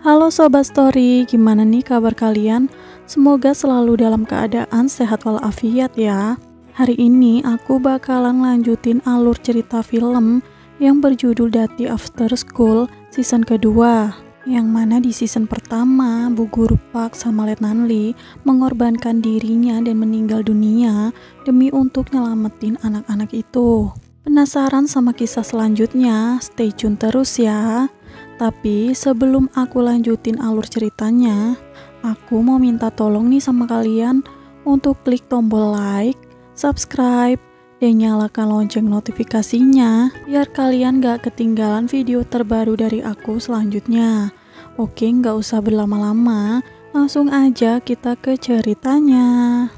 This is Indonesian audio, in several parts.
Halo Sobat Story, gimana nih kabar kalian? Semoga selalu dalam keadaan sehat walafiat ya. Hari ini aku bakalan lanjutin alur cerita film yang berjudul Dati After School season kedua. Yang mana di season pertama, Bu Guru Park sama Letnan Lee mengorbankan dirinya dan meninggal dunia demi untuk nyelamatin anak-anak itu. Penasaran sama kisah selanjutnya? Stay tune terus ya. Tapi sebelum aku lanjutin alur ceritanya, aku mau minta tolong nih sama kalian untuk klik tombol like, subscribe, dan nyalakan lonceng notifikasinya biar kalian gak ketinggalan video terbaru dari aku selanjutnya. Oke, gak usah berlama-lama, langsung aja kita ke ceritanya.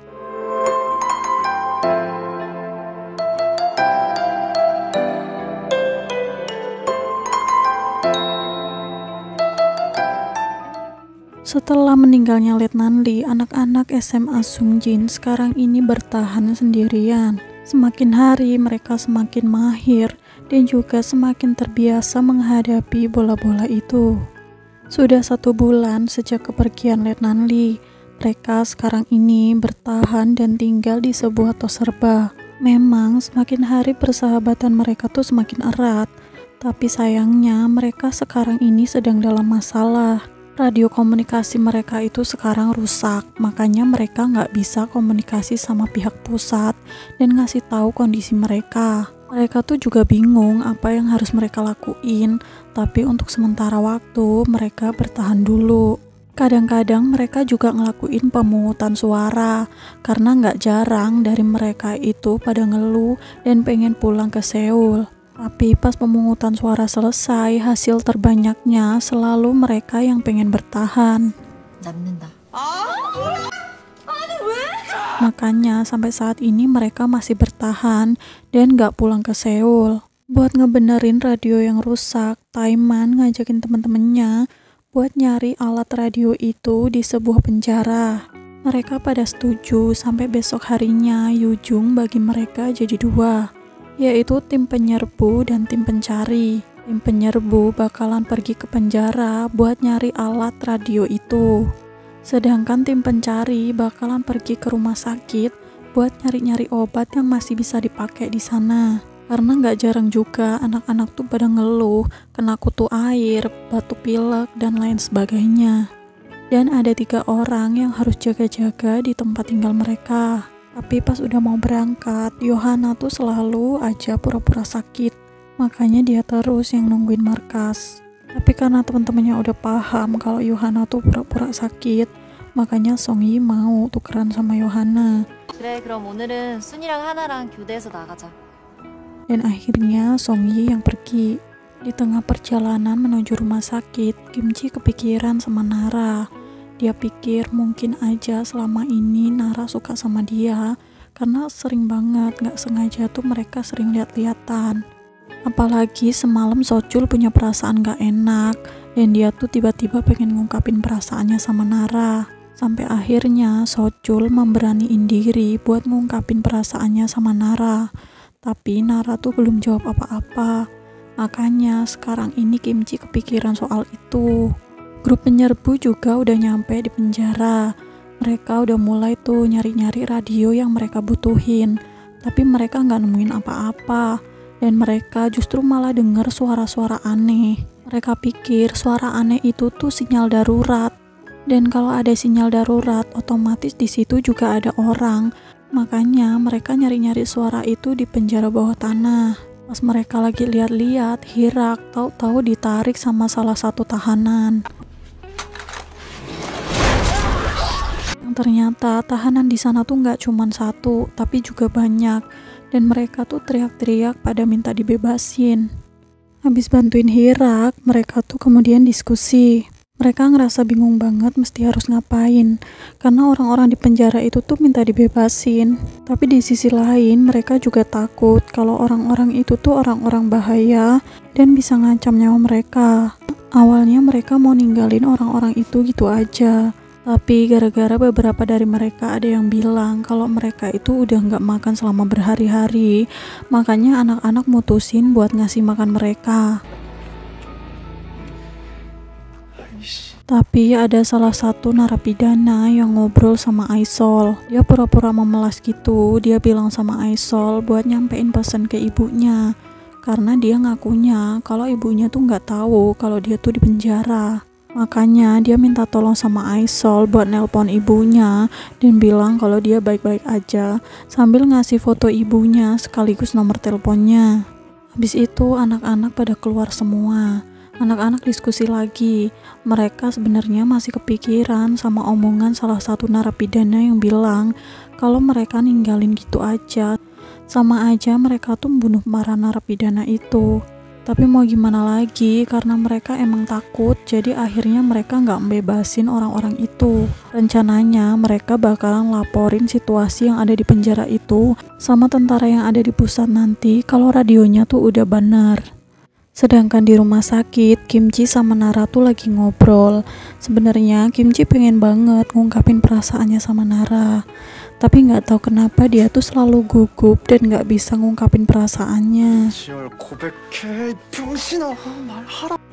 Setelah meninggalnya Letnan Lee, anak-anak SMA Sungjin sekarang ini bertahan sendirian. Semakin hari mereka semakin mahir dan juga semakin terbiasa menghadapi bola-bola itu. Sudah 1 bulan sejak kepergian Letnan Lee, mereka sekarang ini bertahan dan tinggal di sebuah tos serba. Memang semakin hari persahabatan mereka tuh semakin erat, tapi sayangnya mereka sekarang ini sedang dalam masalah. Radio komunikasi mereka itu sekarang rusak, makanya mereka nggak bisa komunikasi sama pihak pusat dan ngasih tahu kondisi mereka. Mereka tuh juga bingung apa yang harus mereka lakuin, tapi untuk sementara waktu mereka bertahan dulu. Kadang-kadang mereka juga ngelakuin pemungutan suara, karena nggak jarang dari mereka itu pada ngeluh dan pengen pulang ke Seoul. Tapi pas pemungutan suara selesai, hasil terbanyaknya selalu mereka yang pengen bertahan. Makanya sampai saat ini mereka masih bertahan dan gak pulang ke Seoul. Buat ngebenerin radio yang rusak, Taiman ngajakin temen-temennya buat nyari alat radio itu di sebuah penjara. Mereka pada setuju, sampai besok harinya Yujung bagi mereka jadi 2, yaitu tim penyerbu dan tim pencari. Tim penyerbu bakalan pergi ke penjara buat nyari alat radio itu. Sedangkan tim pencari bakalan pergi ke rumah sakit buat nyari-nyari obat yang masih bisa dipakai di sana. Karena nggak jarang juga anak-anak tuh pada ngeluh, kena kutu air, batuk pilek, dan lain sebagainya. Dan ada 3 orang yang harus jaga-jaga di tempat tinggal mereka. Tapi pas udah mau berangkat, Yohana tuh selalu aja pura-pura sakit. Makanya dia terus yang nungguin markas. Tapi karena teman-temannya udah paham kalau Yohana tuh pura-pura sakit, makanya Songyi mau tukeran sama Yohana. 그래, 그럼 오늘은 순이랑 하나랑 교대해서 나가자. Dan akhirnya Songyi yang pergi. Di tengah perjalanan menuju rumah sakit, Kimchi kepikiran sama Nara. Dia pikir mungkin aja selama ini Nara suka sama dia, karena sering banget gak sengaja tuh mereka sering lihat-lihatan. Apalagi semalam Sochul punya perasaan gak enak, dan dia tuh tiba-tiba pengen ngungkapin perasaannya sama Nara. Sampai akhirnya Sochul memberaniin diri buat ngungkapin perasaannya sama Nara. Tapi Nara tuh belum jawab apa-apa. Makanya sekarang ini Kimchi kepikiran soal itu. Grup penyerbu juga udah nyampe di penjara. Mereka udah mulai tuh nyari-nyari radio yang mereka butuhin. Tapi mereka nggak nemuin apa-apa. Dan mereka justru malah denger suara-suara aneh. Mereka pikir suara aneh itu tuh sinyal darurat. Dan kalau ada sinyal darurat, otomatis di situ juga ada orang. Makanya mereka nyari-nyari suara itu di penjara bawah tanah. Pas mereka lagi lihat-lihat, Hirak tahu-tahu ditarik sama salah satu tahanan. Ternyata tahanan di sana tuh nggak cuma 1, tapi juga banyak, dan mereka tuh teriak-teriak pada minta dibebasin. Habis bantuin Hirak, mereka tuh kemudian diskusi. Mereka ngerasa bingung banget mesti harus ngapain, karena orang-orang di penjara itu tuh minta dibebasin. Tapi di sisi lain mereka juga takut kalau orang-orang itu tuh orang-orang bahaya dan bisa ngancam nyawa mereka. Awalnya mereka mau ninggalin orang-orang itu gitu aja. Tapi gara-gara beberapa dari mereka ada yang bilang kalau mereka itu udah nggak makan selama berhari-hari, makanya anak-anak mutusin buat ngasih makan mereka. Tapi ada salah satu narapidana yang ngobrol sama Aisol. Dia pura-pura memelas gitu. Dia bilang sama Aisol buat nyampein pesan ke ibunya. Karena dia ngakunya kalau ibunya tuh nggak tahu kalau dia tuh di penjara. Makanya dia minta tolong sama Aisol buat nelpon ibunya dan bilang kalau dia baik-baik aja sambil ngasih foto ibunya sekaligus nomor teleponnya. Habis itu anak-anak pada keluar semua. Anak-anak diskusi lagi. Mereka sebenarnya masih kepikiran sama omongan salah satu narapidana yang bilang kalau mereka ninggalin gitu aja. Sama aja mereka tuh membunuh para narapidana itu. Tapi mau gimana lagi, karena mereka emang takut, jadi akhirnya mereka nggak membebasin orang-orang itu. Rencananya mereka bakalan laporin situasi yang ada di penjara itu sama tentara yang ada di pusat nanti kalau radionya tuh udah benar. Sedangkan di rumah sakit, Kimchi sama Nara tuh lagi ngobrol. Sebenarnya Kimchi pengen banget ngungkapin perasaannya sama Nara. Tapi nggak tahu kenapa dia tuh selalu gugup dan nggak bisa ngungkapin perasaannya.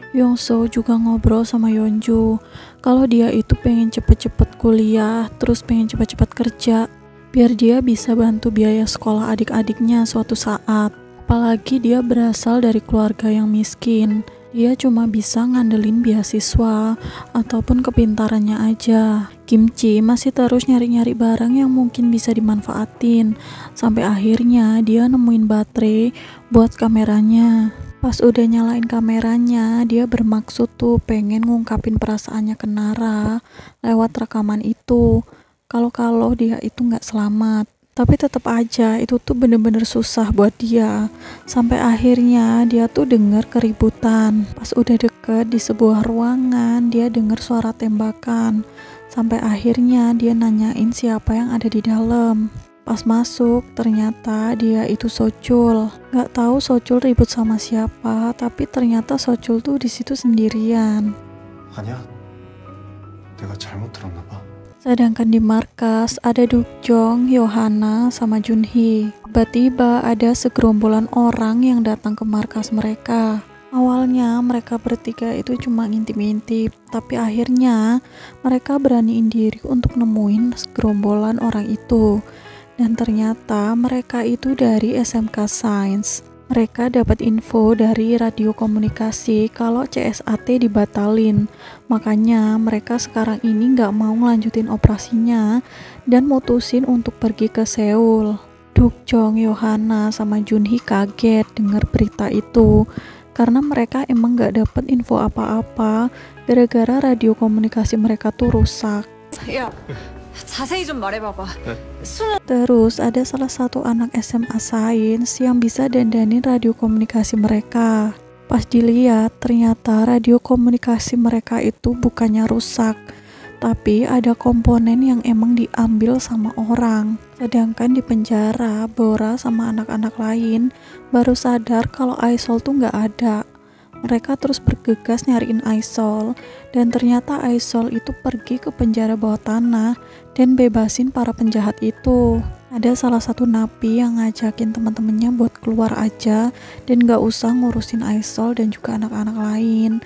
Yongso juga ngobrol sama Yeonju. Kalau dia itu pengen cepet-cepet kuliah, terus pengen cepet-cepet kerja. Biar dia bisa bantu biaya sekolah adik-adiknya suatu saat. Apalagi dia berasal dari keluarga yang miskin. Dia cuma bisa ngandelin beasiswa ataupun kepintarannya aja. Kimchi masih terus nyari-nyari barang yang mungkin bisa dimanfaatin. Sampai akhirnya dia nemuin baterai buat kameranya. Pas udah nyalain kameranya, dia bermaksud tuh pengen ngungkapin perasaannya ke Nara lewat rekaman itu. Kalau dia itu nggak selamat. Tapi tetap aja itu tuh bener-bener susah buat dia. Sampai akhirnya dia tuh denger keributan. Pas udah deket di sebuah ruangan, dia denger suara tembakan. Sampai akhirnya dia nanyain siapa yang ada di dalam. Pas masuk, ternyata dia itu Sochul. Gak tahu Sochul ribut sama siapa, tapi ternyata Sochul tuh di situ sendirian. 아니야, 내가 잘못 들었나 봐. Sedangkan di markas ada Dukjong, Yohana, sama Junhee. Tiba-tiba ada segerombolan orang yang datang ke markas mereka. Awalnya mereka bertiga itu cuma ngintip-ngintip, tapi akhirnya mereka beraniin diri untuk nemuin segerombolan orang itu. Dan ternyata mereka itu dari SMK Sains. Mereka dapat info dari radio komunikasi kalau CSAT dibatalin. Makanya mereka sekarang ini nggak mau ngelanjutin operasinya dan mutusin untuk pergi ke Seoul. Dukjong, Yohana, sama Junhee kaget dengar berita itu. Karena mereka emang nggak dapat info apa-apa gara-gara radio komunikasi mereka tuh rusak. 야, 자세히 좀 말해봐봐. Terus ada salah satu anak SMA Sains yang bisa dandanin radio komunikasi mereka. Pas dilihat, ternyata radio komunikasi mereka itu bukannya rusak, tapi ada komponen yang emang diambil sama orang. Sedangkan di penjara, Bora sama anak-anak lain baru sadar kalau Aisol tuh nggak ada. Mereka terus bergegas nyariin Aisol, dan ternyata Aisol itu pergi ke penjara bawah tanah dan bebasin para penjahat itu. Ada salah satu napi yang ngajakin teman-temannya buat keluar aja dan gak usah ngurusin Aisol dan juga anak-anak lain.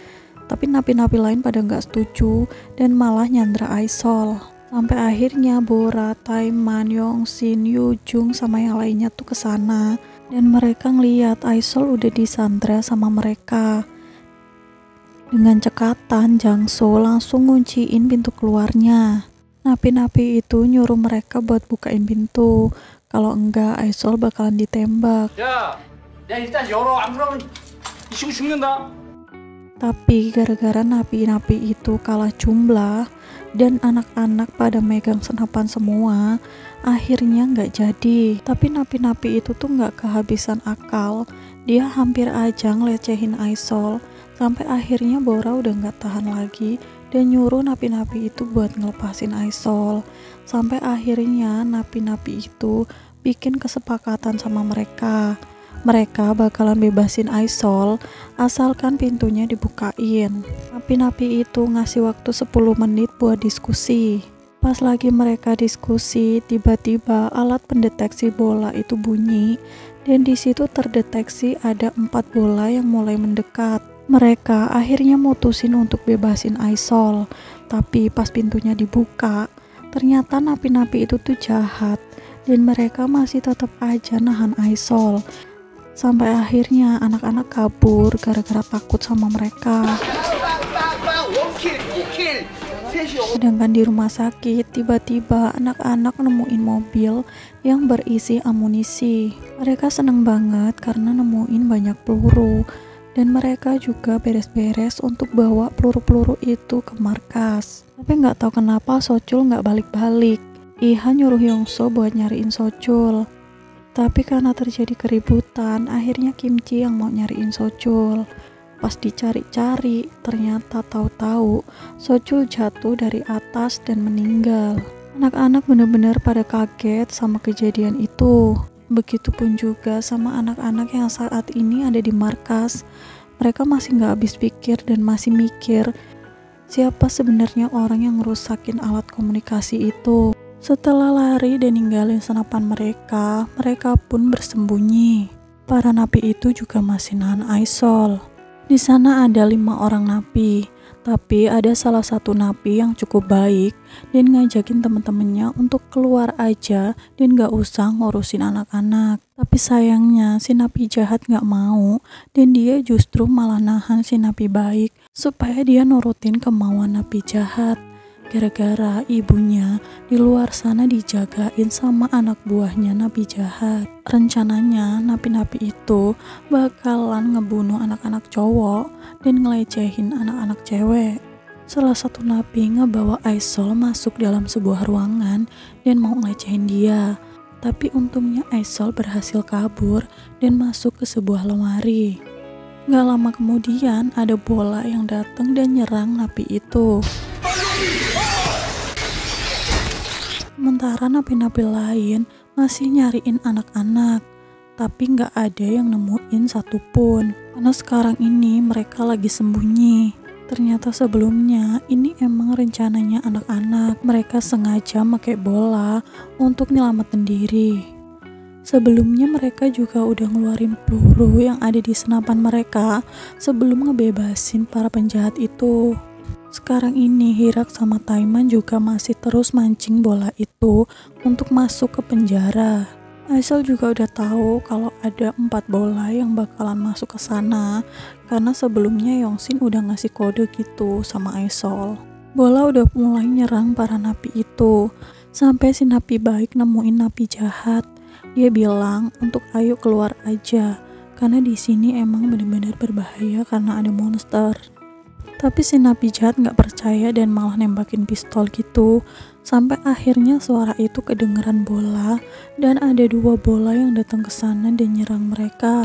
Tapi napi-napi lain pada gak setuju dan malah nyandra Aisol. Sampai akhirnya Bora, Taeman, Yongsin, Yujung sama yang lainnya tuh kesana. Dan mereka ngeliat Aisol udah disandra sama mereka. Dengan cekatan, Jangso langsung ngunciin pintu keluarnya. Napi-napi itu nyuruh mereka buat bukain pintu. Kalau enggak, Aisol bakalan ditembak. 야 일단 열어. 안 그러면 이 친구 죽는다. Tapi gara-gara napi-napi itu kalah jumlah dan anak-anak pada megang senapan semua, akhirnya nggak jadi. Tapi napi-napi itu tuh nggak kehabisan akal. Dia hampir aja ngelecehin Aisol, sampai akhirnya Bora udah nggak tahan lagi dan nyuruh napi-napi itu buat ngelepasin Aisol. Sampai akhirnya napi-napi itu bikin kesepakatan sama mereka. Mereka bakalan bebasin Aisol asalkan pintunya dibukain. Napi-napi itu ngasih waktu 10 menit buat diskusi. Pas lagi mereka diskusi, tiba-tiba alat pendeteksi bola itu bunyi dan di situ terdeteksi ada 4 bola yang mulai mendekat. Mereka akhirnya mutusin untuk bebasin Aisol, tapi pas pintunya dibuka, ternyata napi-napi itu tuh jahat dan mereka masih tetap aja nahan Aisol. Sampai akhirnya anak-anak kabur gara-gara takut sama mereka. Sedangkan di rumah sakit, tiba-tiba anak-anak nemuin mobil yang berisi amunisi. Mereka seneng banget karena nemuin banyak peluru. Dan mereka juga beres-beres untuk bawa peluru-peluru itu ke markas. Tapi nggak tahu kenapa Sochul nggak balik-balik. Iha nyuruh Yongso buat nyariin Sochul. Tapi karena terjadi keributan, akhirnya Kimchi yang mau nyariin Sochul. Pas dicari-cari, ternyata tahu-tahu Sochul jatuh dari atas dan meninggal. Anak-anak benar-benar pada kaget sama kejadian itu. Begitupun juga sama anak-anak yang saat ini ada di markas. Mereka masih nggak habis pikir dan masih mikir siapa sebenarnya orang yang ngerusakin alat komunikasi itu. Setelah lari dan ninggalin senapan mereka, mereka pun bersembunyi. Para napi itu juga masih nahan Aisol. Di sana ada 5 orang napi, tapi ada salah satu napi yang cukup baik dan ngajakin temen-temennya untuk keluar aja dan gak usah ngurusin anak-anak. Tapi sayangnya si napi jahat gak mau dan dia justru malah nahan si napi baik supaya dia nurutin kemauan napi jahat. Gara-gara ibunya di luar sana dijagain sama anak buahnya napi jahat. Rencananya napi-napi itu bakalan ngebunuh anak-anak cowok dan ngelecehin anak-anak cewek. Salah satu napi ngebawa Aisol masuk dalam sebuah ruangan dan mau ngelecehin dia. Tapi untungnya Aisol berhasil kabur dan masuk ke sebuah lemari. Gak lama kemudian ada bola yang datang dan nyerang napi itu. Sementara napi-napi lain masih nyariin anak-anak, tapi nggak ada yang nemuin satupun. Karena sekarang ini mereka lagi sembunyi. Ternyata sebelumnya ini emang rencananya anak-anak. Mereka sengaja pakai bola untuk nyelamatin diri. Sebelumnya mereka juga udah ngeluarin peluru yang ada di senapan mereka sebelum ngebebasin para penjahat itu. Sekarang ini Hirak sama Taiman juga masih terus mancing bola itu untuk masuk ke penjara. Aisol juga udah tahu kalau ada 4 bola yang bakalan masuk ke sana karena sebelumnya Yongsin udah ngasih kode gitu sama Aisol. Bola udah mulai nyerang para napi itu sampai si napi baik nemuin napi jahat. Dia bilang untuk ayo keluar aja karena di sini emang benar-benar berbahaya karena ada monster. Tapi si napi jahat gak percaya dan malah nembakin pistol gitu. Sampai akhirnya suara itu kedengeran bola dan ada 2 bola yang datang ke sana dan nyerang mereka.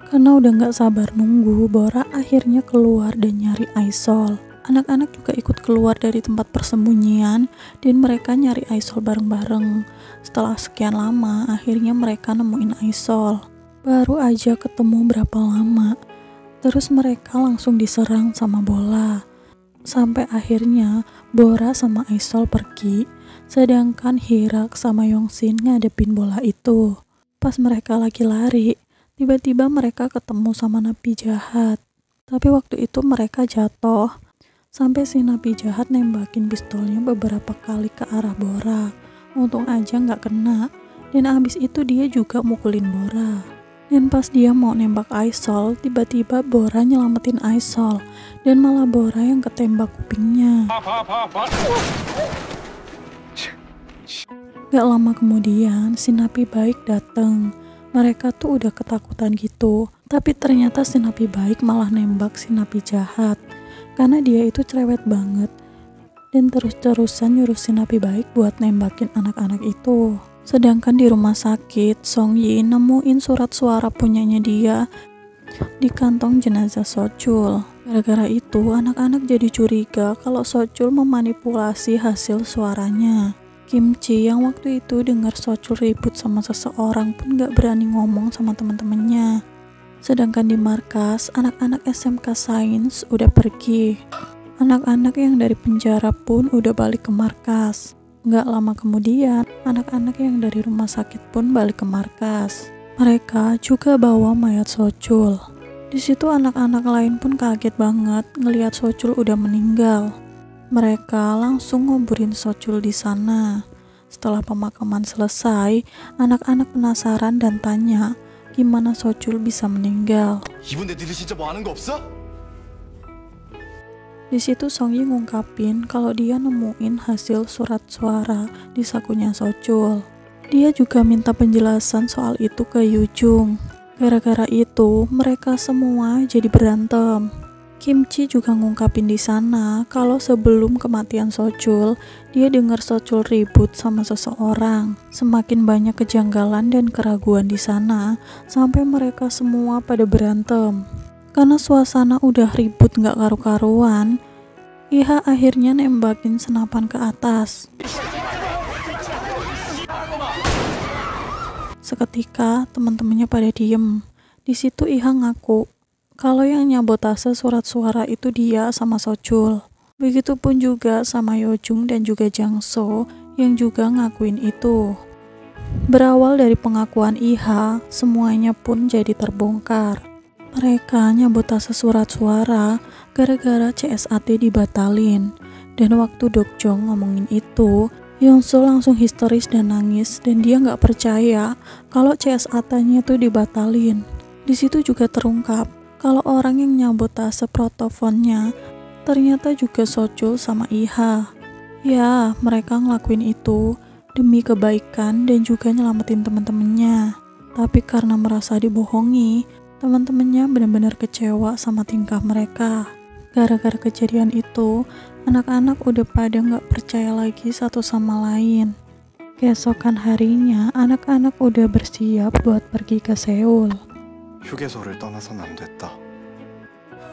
Karena udah gak sabar nunggu, Bora akhirnya keluar dan nyari Aisol. Anak-anak juga ikut keluar dari tempat persembunyian dan mereka nyari Aisol bareng-bareng. Setelah sekian lama, akhirnya mereka nemuin Aisol. Baru aja ketemu berapa lama, terus mereka langsung diserang sama bola. Sampai akhirnya Bora sama Aisol pergi, sedangkan Hirak sama Yongsin ngadepin bola itu. Pas mereka lagi lari, tiba-tiba mereka ketemu sama napi jahat. Tapi waktu itu mereka jatuh, sampai si napi jahat nembakin pistolnya beberapa kali ke arah Bora. Untung aja nggak kena, dan abis itu dia juga mukulin Bora. Dan pas dia mau nembak Aisol, tiba-tiba Bora nyelamatin Aisol dan malah Bora yang ketembak kupingnya. Gak lama kemudian si napi baik dateng. Mereka tuh udah ketakutan gitu, tapi ternyata si napi baik malah nembak si napi jahat karena dia itu cerewet banget dan terus-terusan nyuruh si napi baik buat nembakin anak-anak itu. Sedangkan di rumah sakit, Song Yi nemuin surat suara punyanya dia di kantong jenazah Sochul. Gara-gara itu, anak-anak jadi curiga kalau Sochul memanipulasi hasil suaranya. Kimchi yang waktu itu dengar Sochul ribut sama seseorang pun gak berani ngomong sama teman-temannya. Sedangkan di markas, anak-anak SMK Sains udah pergi. Anak-anak yang dari penjara pun udah balik ke markas. Gak lama kemudian, anak-anak yang dari rumah sakit pun balik ke markas. Mereka juga bawa mayat Sochul. Di situ anak-anak lain pun kaget banget ngelihat Sochul udah meninggal. Mereka langsung nguburin Sochul di sana. Setelah pemakaman selesai, anak-anak penasaran dan tanya gimana Sochul bisa meninggal. 이분들 니들 진짜 뭐 아는 거 없어? Di situ Songyi ngungkapin kalau dia nemuin hasil surat suara di sakunya Sochul. Dia juga minta penjelasan soal itu ke Yujung. Gara-gara itu, mereka semua jadi berantem. Kimchi juga ngungkapin di sana kalau sebelum kematian Sochul, dia dengar Sochul ribut sama seseorang. Semakin banyak kejanggalan dan keraguan di sana, sampai mereka semua pada berantem. Karena suasana udah ribut gak karu-karuan, Iha akhirnya nembakin senapan ke atas. Seketika teman-temannya pada diem. Di situ Iha ngaku kalau yang nyabotase surat suara itu dia sama Sochul. Begitupun juga sama Yojung dan juga Jangso yang juga ngakuin itu. Berawal dari pengakuan Iha, semuanya pun jadi terbongkar. Mereka nyabotase surat suara gara-gara CSAT dibatalin. Dan waktu Dokjong ngomongin itu, Yongso langsung histeris dan nangis dan dia nggak percaya kalau CSAT-nya tuh dibatalin. Di situ juga terungkap kalau orang yang nyabotase protofonnya ternyata juga Sochul sama Iha. Ya, mereka ngelakuin itu demi kebaikan dan juga nyelamatin teman-temannya. Tapi karena merasa dibohongi, teman-temannya benar-benar kecewa sama tingkah mereka. Gara-gara kejadian itu, anak-anak udah pada nggak percaya lagi satu sama lain. Keesokan harinya, anak-anak udah bersiap buat pergi ke Seoul. 휴게소를 떠나선 안 됐다.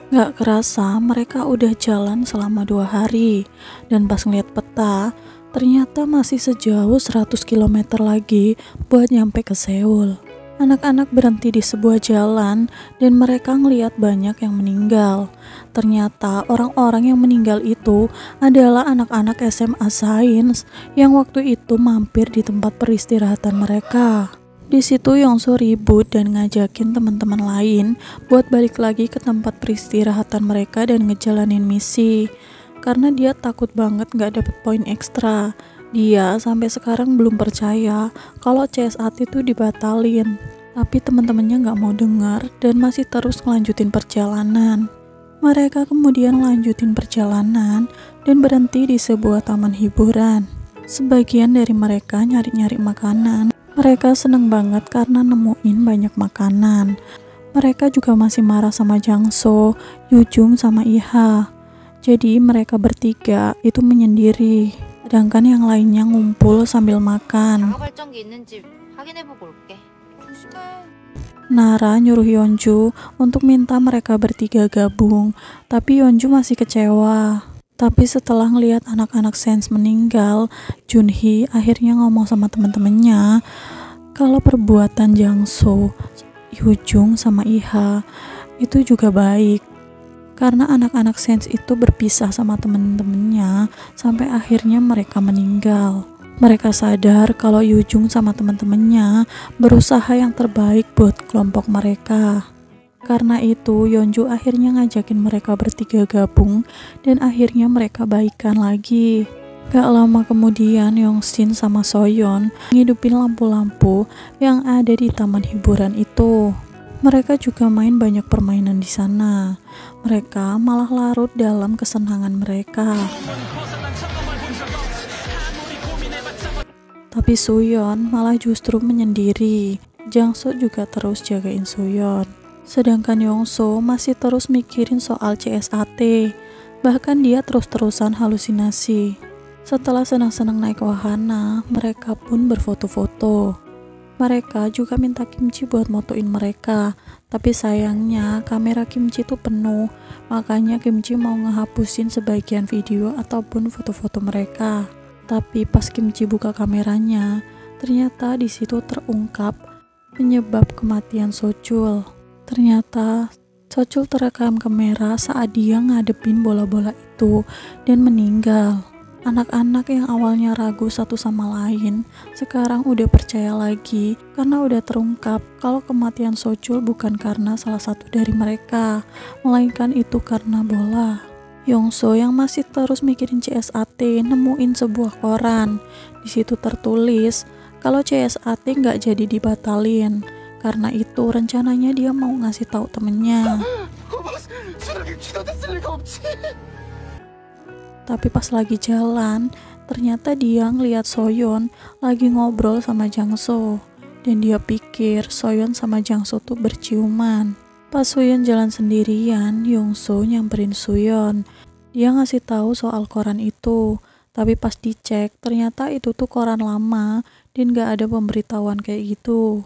Nggak kerasa mereka udah jalan selama 2 hari. Dan pas ngeliat peta, ternyata masih sejauh 100 km lagi buat nyampe ke Seoul. Anak-anak berhenti di sebuah jalan dan mereka ngeliat banyak yang meninggal. Ternyata orang-orang yang meninggal itu adalah anak-anak SMA Sains yang waktu itu mampir di tempat peristirahatan mereka. Di situ Yongso ribut dan ngajakin teman-teman lain buat balik lagi ke tempat peristirahatan mereka dan ngejalanin misi. Karena dia takut banget gak dapet poin ekstra. Dia sampai sekarang belum percaya kalau CSAT itu dibatalin. Tapi teman-temannya gak mau dengar dan masih terus ngelanjutin perjalanan. Mereka kemudian lanjutin perjalanan dan berhenti di sebuah taman hiburan. Sebagian dari mereka nyari-nyari makanan. Mereka seneng banget karena nemuin banyak makanan. Mereka juga masih marah sama Jangso, Yujung sama Iha. Jadi mereka bertiga itu menyendiri. Sedangkan yang lainnya ngumpul sambil makan. 자가 발전기 있는지 확인해보고 올게. 조심해. Nara nyuruh Yeonju untuk minta mereka bertiga gabung, tapi Yeonju masih kecewa. Tapi setelah ngelihat anak-anak Sains meninggal, Junhee akhirnya ngomong sama teman-temannya kalau perbuatan Jangso, Yujung sama Iha itu juga baik. Karena anak-anak Sains itu berpisah sama teman-temannya sampai akhirnya mereka meninggal. Mereka sadar kalau Yujung sama teman-temannya berusaha yang terbaik buat kelompok mereka. Karena itu, Yeonju akhirnya ngajakin mereka bertiga gabung dan akhirnya mereka baikan lagi. Gak lama kemudian, Yongshin sama Soyeon ngidupin lampu-lampu yang ada di taman hiburan itu. Mereka juga main banyak permainan di sana. Mereka malah larut dalam kesenangan mereka. Tapi Suyeon malah justru menyendiri. Jangso juga terus jagain Suyeon. Sedangkan Yongso masih terus mikirin soal CSAT. Bahkan dia terus-terusan halusinasi. Setelah senang-senang naik wahana, mereka pun berfoto-foto. Mereka juga minta Kimchi buat motoin mereka. Tapi sayangnya kamera Kimchi tuh penuh. Makanya Kimchi mau ngehapusin sebagian video ataupun foto-foto mereka. Tapi pas Kimchi buka kameranya, ternyata di situ terungkap penyebab kematian Sochul. Ternyata Sochul terekam kamera saat dia ngadepin bola-bola itu dan meninggal. Anak-anak yang awalnya ragu satu sama lain, sekarang udah percaya lagi karena udah terungkap kalau kematian Sochul bukan karena salah satu dari mereka, melainkan itu karena bola. Yongso yang masih terus mikirin CSAT nemuin sebuah koran. Di situ tertulis kalau CSAT nggak jadi dibatalin. Karena itu rencananya dia mau ngasih tahu temennya. Tapi pas lagi jalan, ternyata dia ngeliat Soyeon lagi ngobrol sama Jangso. Dan dia pikir Soyeon sama Jangso tuh berciuman. Pas Soyeon jalan sendirian, Yongso nyamperin Soyeon. Dia ngasih tahu soal koran itu. Tapi pas dicek, ternyata itu tuh koran lama dan gak ada pemberitahuan kayak gitu.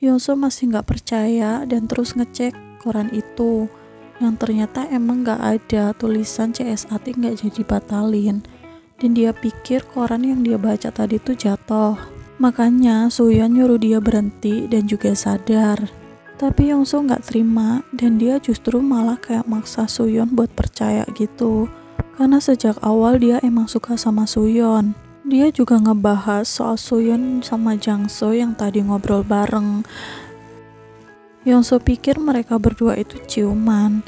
Yongso masih gak percaya dan terus ngecek koran itu. Yang ternyata emang gak ada tulisan CSAT gak jadi batalin. Dan dia pikir koran yang dia baca tadi tuh jatuh. Makanya Soyeon nyuruh dia berhenti dan juga sadar. Tapi Yongso gak terima dan dia justru malah kayak maksa Soyeon buat percaya gitu. Karena sejak awal dia emang suka sama Soyeon. Dia juga ngebahas soal Soyeon sama Jangso yang tadi ngobrol bareng. Yongso pikir mereka berdua itu ciuman.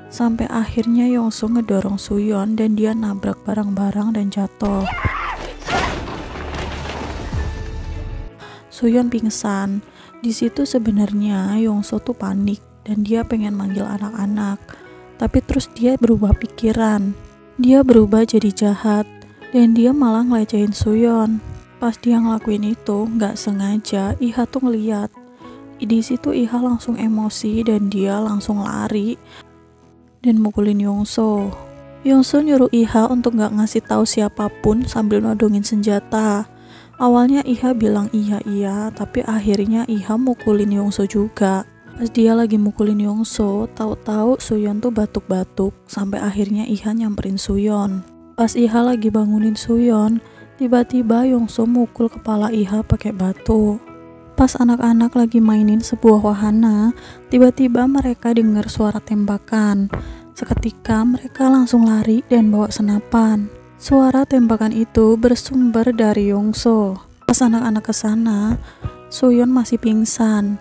Sampai akhirnya Yongso ngedorong Soyeon dan dia nabrak barang-barang dan jatuh. Soyeon pingsan. Di situ sebenarnya Yongso tuh panik dan dia pengen manggil anak-anak. Tapi terus dia berubah pikiran. Dia berubah jadi jahat dan dia malah ngelecehin Soyeon. Pas dia ngelakuin itu, nggak sengaja Iha tuh ngeliat. Di situ Iha langsung emosi dan dia langsung lari dan mukulin Yongso. Yongso nyuruh Iha untuk nggak ngasih tahu siapapun sambil nodongin senjata. Awalnya Iha bilang iya, tapi akhirnya Iha mukulin Yongso juga. Pas dia lagi mukulin Yongso, tahu-tahu Soyeon tuh batuk-batuk, sampai akhirnya Iha nyamperin Soyeon. Pas Iha lagi bangunin Soyeon, tiba-tiba Yongso mukul kepala Iha pakai batu. Pas anak-anak lagi mainin sebuah wahana, tiba-tiba mereka dengar suara tembakan. Seketika mereka langsung lari dan bawa senapan. Suara tembakan itu bersumber dari Yongso. Pas anak-anak kesana, Soyeon masih pingsan.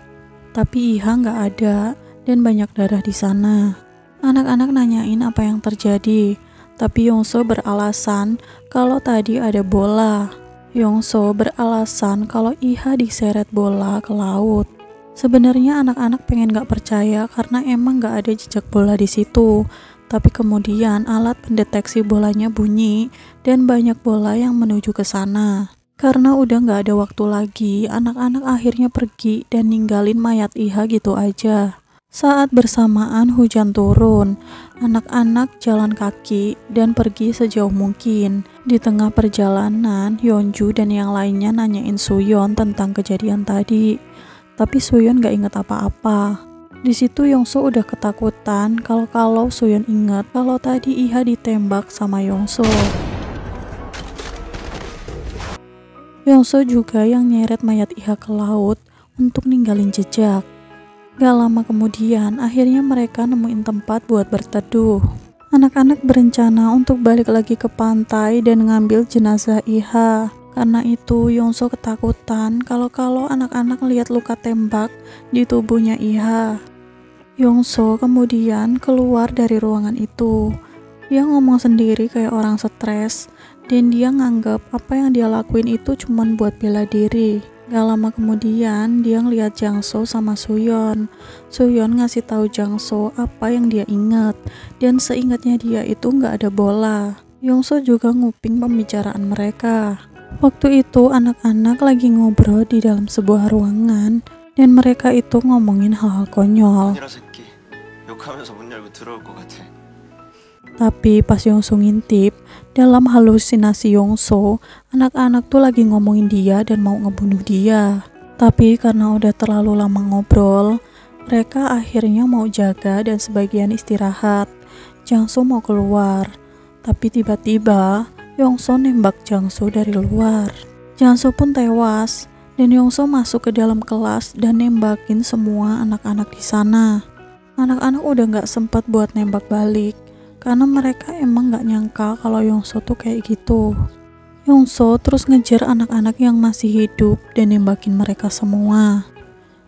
Tapi Iha nggak ada dan banyak darah di sana. Anak-anak nanyain apa yang terjadi, tapi Yongso beralasan kalau tadi ada bola. Yongso beralasan kalau Iha diseret bola ke laut. Sebenarnya anak-anak pengen gak percaya karena emang gak ada jejak bola di situ. Tapi kemudian alat pendeteksi bolanya bunyi dan banyak bola yang menuju ke sana. Karena udah gak ada waktu lagi, anak-anak akhirnya pergi dan ninggalin mayat Iha gitu aja. Saat bersamaan hujan turun, anak-anak jalan kaki dan pergi sejauh mungkin. Di tengah perjalanan, Yeonju dan yang lainnya nanyain Soyeon tentang kejadian tadi. Tapi Soyeon gak inget apa-apa. Di situ Yongso udah ketakutan kalau Soyeon inget kalau tadi Iha ditembak sama Yongso. Yongso juga yang nyeret mayat Iha ke laut untuk ninggalin jejak. Gak lama kemudian, akhirnya mereka nemuin tempat buat berteduh. Anak-anak berencana untuk balik lagi ke pantai dan ngambil jenazah Iha. Karena itu, Yongso ketakutan kalau anak-anak lihat luka tembak di tubuhnya Iha. Yongso kemudian keluar dari ruangan itu. Dia ngomong sendiri kayak orang stres, dan dia nganggap apa yang dia lakuin itu cuman buat bela diri. Gak lama kemudian, dia ngeliat Jangso sama Soyeon. Soyeon ngasih tahu Jangso apa yang dia ingat, dan seingatnya dia itu gak ada bola. Yongso juga nguping pembicaraan mereka. Waktu itu anak-anak lagi ngobrol di dalam sebuah ruangan, dan mereka itu ngomongin hal-hal konyol. Tapi pas Yongso ngintip, dalam halusinasi Yongso, anak-anak tuh lagi ngomongin dia dan mau ngebunuh dia. Tapi karena udah terlalu lama ngobrol, mereka akhirnya mau jaga dan sebagian istirahat. Jangso mau keluar, tapi tiba-tiba Yongso nembak Jangso dari luar. Jangso pun tewas, dan Yongso masuk ke dalam kelas dan nembakin semua anak-anak di sana. Anak-anak udah gak sempat buat nembak balik. karena mereka emang gak nyangka kalau Yongso tuh kayak gitu. Yongso terus ngejar anak-anak yang masih hidup dan nembakin mereka semua.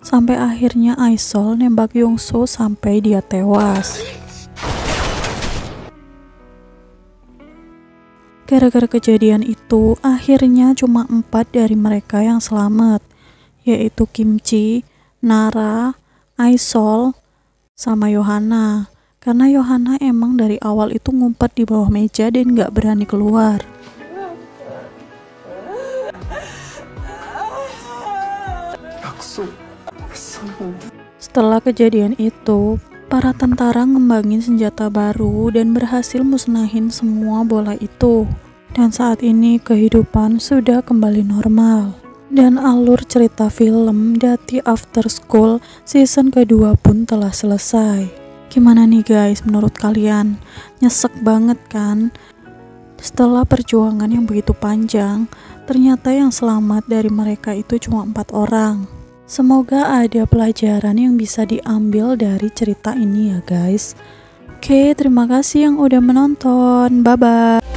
Sampai akhirnya Aisol nembak Yongso sampai dia tewas. Gara-gara kejadian itu, akhirnya cuma 4 dari mereka yang selamat, yaitu Kimchi, Nara, Aisol, sama Yohana. Karena Yohana emang dari awal itu ngumpet di bawah meja dan gak berani keluar. Setelah kejadian itu, para tentara ngembangin senjata baru dan berhasil musnahin semua bola itu. Dan saat ini kehidupan sudah kembali normal. Dan alur cerita film Dati After School season kedua pun telah selesai. Gimana nih guys menurut kalian? Nyesek banget kan? Setelah perjuangan yang begitu panjang, ternyata yang selamat dari mereka itu cuma 4 orang. Semoga ada pelajaran yang bisa diambil dari cerita ini ya guys. Oke, terima kasih yang udah menonton. Bye-bye.